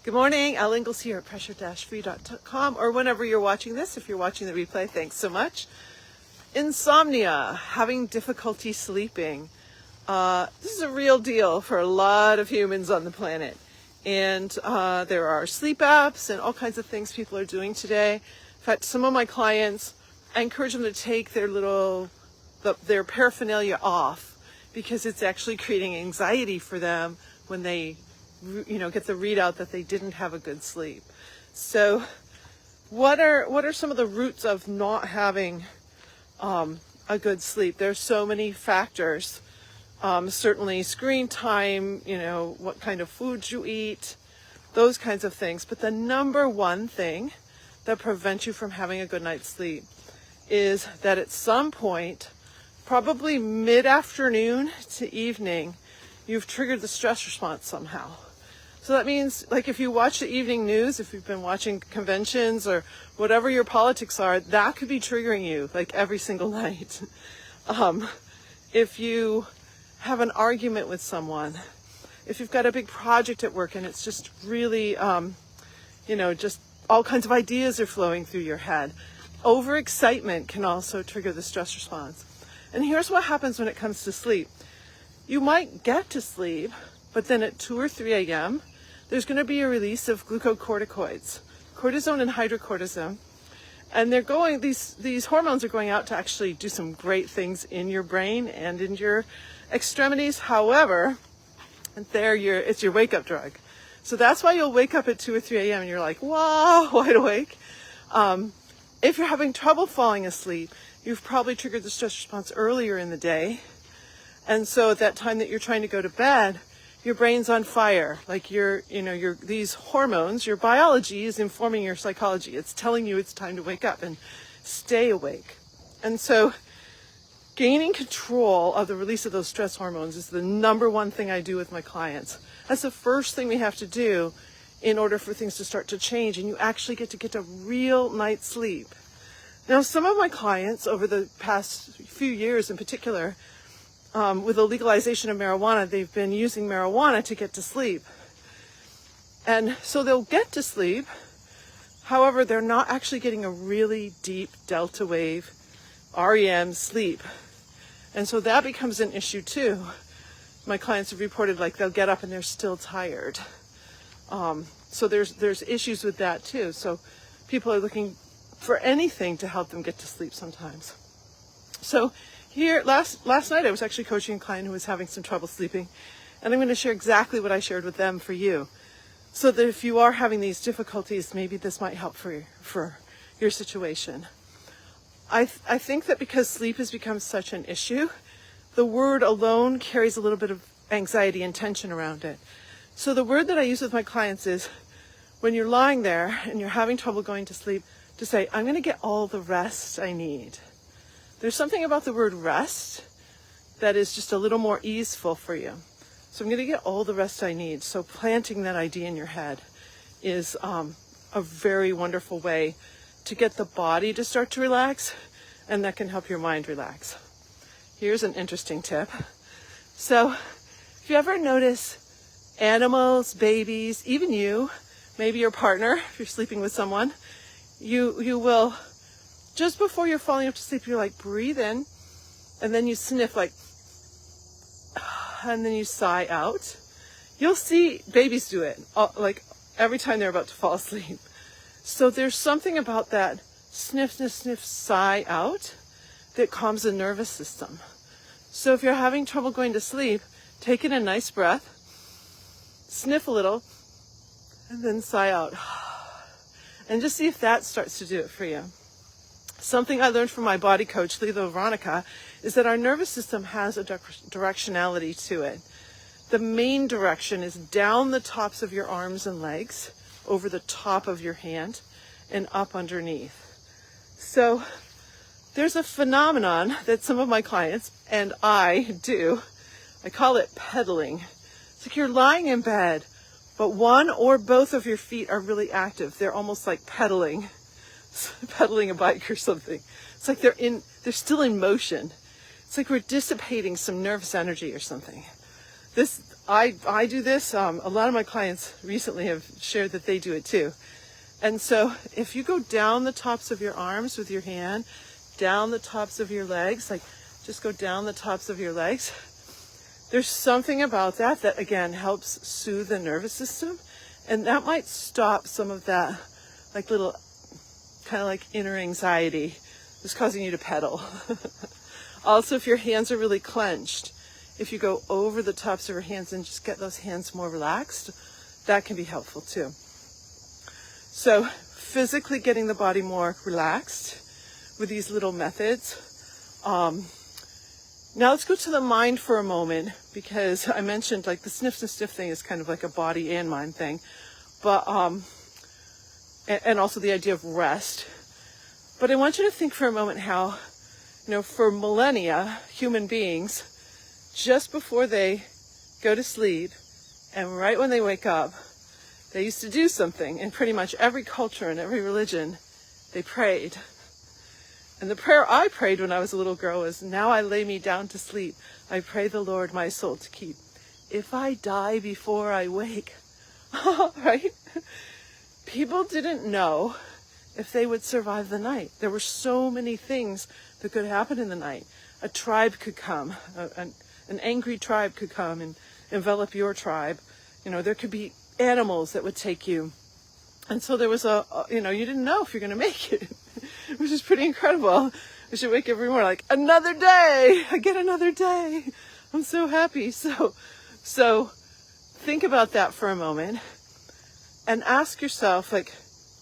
Good morning, Elle Ingalls here at pressure-free.com, or whenever you're watching this. If you're watching the replay, thanks so much. Insomnia, having difficulty sleeping. This is a real deal for a lot of humans on the planet. And there are sleep apps and all kinds of things people are doing today. In fact, some of my clients, I encourage them to take their paraphernalia off because it's actually creating anxiety for them when they get the readout that they didn't have a good sleep. So what are some of the roots of not having a good sleep? There's so many factors. Certainly screen time, what kind of foods you eat, those kinds of things. But the number one thing that prevents you from having a good night's sleep is that at some point, probably mid-afternoon to evening, you've triggered the stress response somehow. So that means, like, if you watch the evening news, if you've been watching conventions or whatever your politics are, that could be triggering you, like, every single night. If you have an argument with someone, if you've got a big project at work and it's just really, just all kinds of ideas are flowing through your head, overexcitement can also trigger the stress response. And here's what happens when it comes to sleep. You might get to sleep, but then at 2 or 3 a.m., there's going to be a release of glucocorticoids, cortisone and hydrocortisone. And these hormones are going out to actually do some great things in your brain and in your extremities. However, it's your wake-up drug. So that's why you'll wake up at 2 or 3 a.m. and you're like, wow, wide awake. If you're having trouble falling asleep, you've probably triggered the stress response earlier in the day. And so at that time that you're trying to go to bed, your brain's on fire. Like these hormones, your biology is informing your psychology. It's telling you it's time to wake up and stay awake. And so gaining control of the release of those stress hormones is the number one thing I do with my clients. That's the first thing we have to do in order for things to start to change, and you actually get a real night's sleep. Now, some of my clients over the past few years in particular, with the legalization of marijuana, they've been using marijuana to get to sleep. And so they'll get to sleep. However, they're not actually getting a really deep delta wave REM sleep. And so that becomes an issue too. My clients have reported like they'll get up and they're still tired. So there's issues with that too. So people are looking for anything to help them get to sleep sometimes. So here, last night I was actually coaching a client who was having some trouble sleeping, and I'm going to share exactly what I shared with them for you, so that if you are having these difficulties, maybe this might help for your situation. I think that because sleep has become such an issue, the word alone carries a little bit of anxiety and tension around it. So the word that I use with my clients is, when you're lying there and you're having trouble going to sleep, to say, I'm going to get all the rest I need. There's something about the word rest that is just a little more easeful for you. So I'm going to get all the rest I need. So planting that idea in your head is a very wonderful way to get the body to start to relax, and that can help your mind relax. Here's an interesting tip. So if you ever notice animals, babies, even you, maybe your partner, if you're sleeping with someone, you will, just before you're falling off to sleep, you're like, breathe in, and then you sniff like, and then you sigh out. You'll see babies do it, like every time they're about to fall asleep. So there's something about that sniff, sniff, sniff, sigh out that calms the nervous system. So if you're having trouble going to sleep, take in a nice breath, sniff a little, and then sigh out. And just see if that starts to do it for you. Something I learned from my body coach, Lila Veronica, is that our nervous system has a directionality to it. The main direction is down the tops of your arms and legs, over the top of your hand, and up underneath. So there's a phenomenon that some of my clients and I do. I call it pedaling. It's like you're lying in bed, but one or both of your feet are really active. They're almost like pedaling a bike or something. It's like they're still in motion. It's like we're dissipating some nervous energy or something. I do this. A lot of my clients recently have shared that they do it too. And so if you go down the tops of your arms with your hand, down the tops of your legs, like just go down the tops of your legs, there's something about that that again helps soothe the nervous system. And that might stop some of that like little kind of like inner anxiety that's causing you to pedal. Also, if your hands are really clenched, if you go over the tops of your hands and just get those hands more relaxed, that can be helpful too. So physically getting the body more relaxed with these little methods. Now let's go to the mind for a moment, because I mentioned like the sniff and stiff thing is kind of like a body and mind thing, but and also the idea of rest. But I want you to think for a moment how, for millennia, human beings, just before they go to sleep and right when they wake up, they used to do something. In pretty much every culture and every religion, they prayed. And the prayer I prayed when I was a little girl was, now I lay me down to sleep. I pray the Lord my soul to keep. If I die before I wake, right? People didn't know if they would survive the night. There were so many things that could happen in the night. A tribe could come, an angry tribe could come and envelop your tribe. There could be animals that would take you. And so there was you didn't know if you're going to make it, which is pretty incredible. I should wake every morning like, another day, I get another day. I'm so happy. So think about that for a moment and ask yourself, like,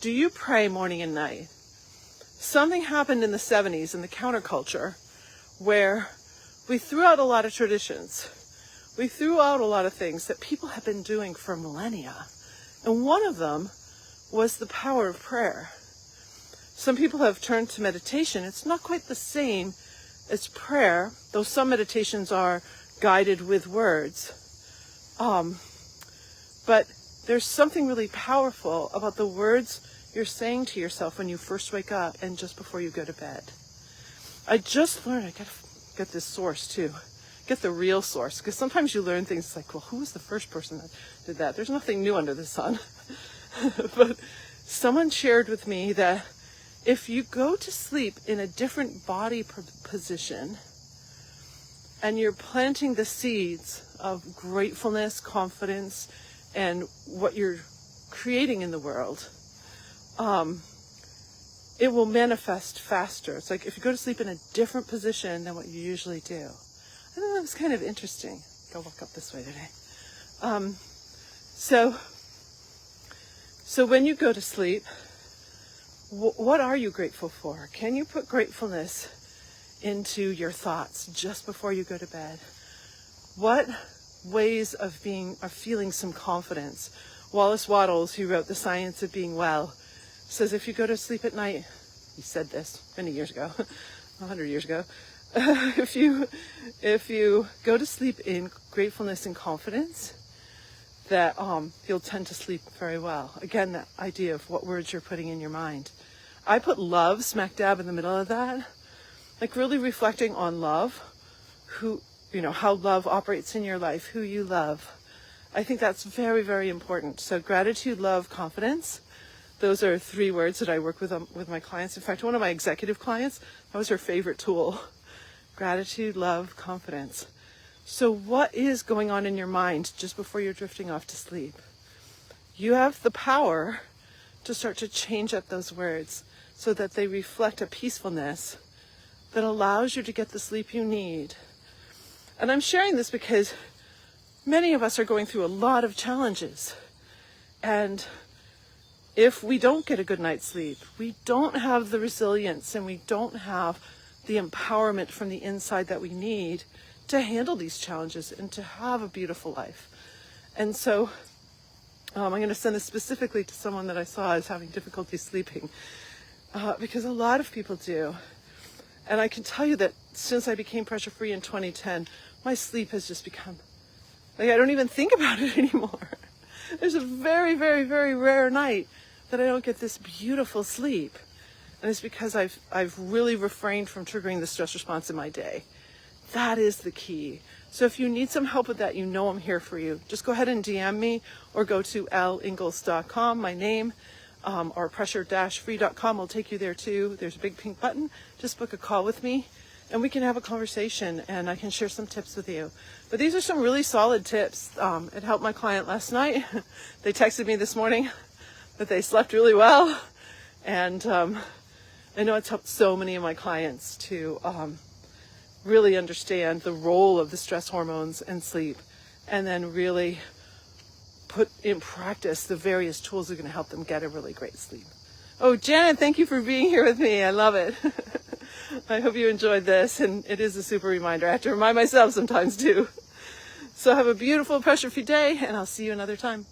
do you pray morning and night? Something happened in the 70s in the counterculture where we threw out a lot of traditions. We threw out a lot of things that people have been doing for millennia. And one of them was the power of prayer. Some people have turned to meditation. It's not quite the same as prayer, though some meditations are guided with words. But there's something really powerful about the words you're saying to yourself when you first wake up and just before you go to bed. I just learned, I gotta get this source too. Get the real source, because sometimes you learn things like, well, who was the first person that did that? There's nothing new under the sun. But someone shared with me that if you go to sleep in a different body position and you're planting the seeds of gratefulness, confidence, and what you're creating in the world, it will manifest faster. It's like if you go to sleep in a different position than what you usually do. I think that was kind of interesting. Go walk up this way today. So when you go to sleep, what are you grateful for? Can you put gratefulness into your thoughts just before you go to bed? What ways of feeling some confidence? Wallace Wattles, who wrote The Science of Being Well, says if you go to sleep at night, he said this many years ago, 100 years ago, if you go to sleep in gratefulness and confidence, that you'll tend to sleep very well. Again, that idea of what words you're putting in your mind. I put love smack dab in the middle of that, like really reflecting on love, how love operates in your life, who you love. I think that's very, very important. So gratitude, love, confidence. Those are 3 words that I work with my clients. In fact, one of my executive clients, that was her favorite tool. Gratitude, love, confidence. So what is going on in your mind just before you're drifting off to sleep? You have the power to start to change up those words so that they reflect a peacefulness that allows you to get the sleep you need. And I'm sharing this because many of us are going through a lot of challenges. And if we don't get a good night's sleep, we don't have the resilience and we don't have the empowerment from the inside that we need to handle these challenges and to have a beautiful life. And so I'm going to send this specifically to someone that I saw as having difficulty sleeping, because a lot of people do. And I can tell you that since I became pressure-free in 2010, my sleep has just become, I don't even think about it anymore. There's a very, very, very rare night that I don't get this beautiful sleep. And it's because I've really refrained from triggering the stress response in my day. That is the key. So if you need some help with that, you know I'm here for you. Just go ahead and DM me or go to ElleIngalls.com, my name, or pressure-free.com will take you there too. There's a big pink button. Just book a call with me and we can have a conversation and I can share some tips with you. But these are some really solid tips. It helped my client last night. They texted me this morning that they slept really well. And I know it's helped so many of my clients to really understand the role of the stress hormones and sleep, and then really put in practice the various tools that are going to help them get a really great sleep. Oh, Janet, thank you for being here with me. I love it. I hope you enjoyed this, and it is a super reminder. I have to remind myself sometimes too. So have a beautiful pressure-free day, and I'll see you another time.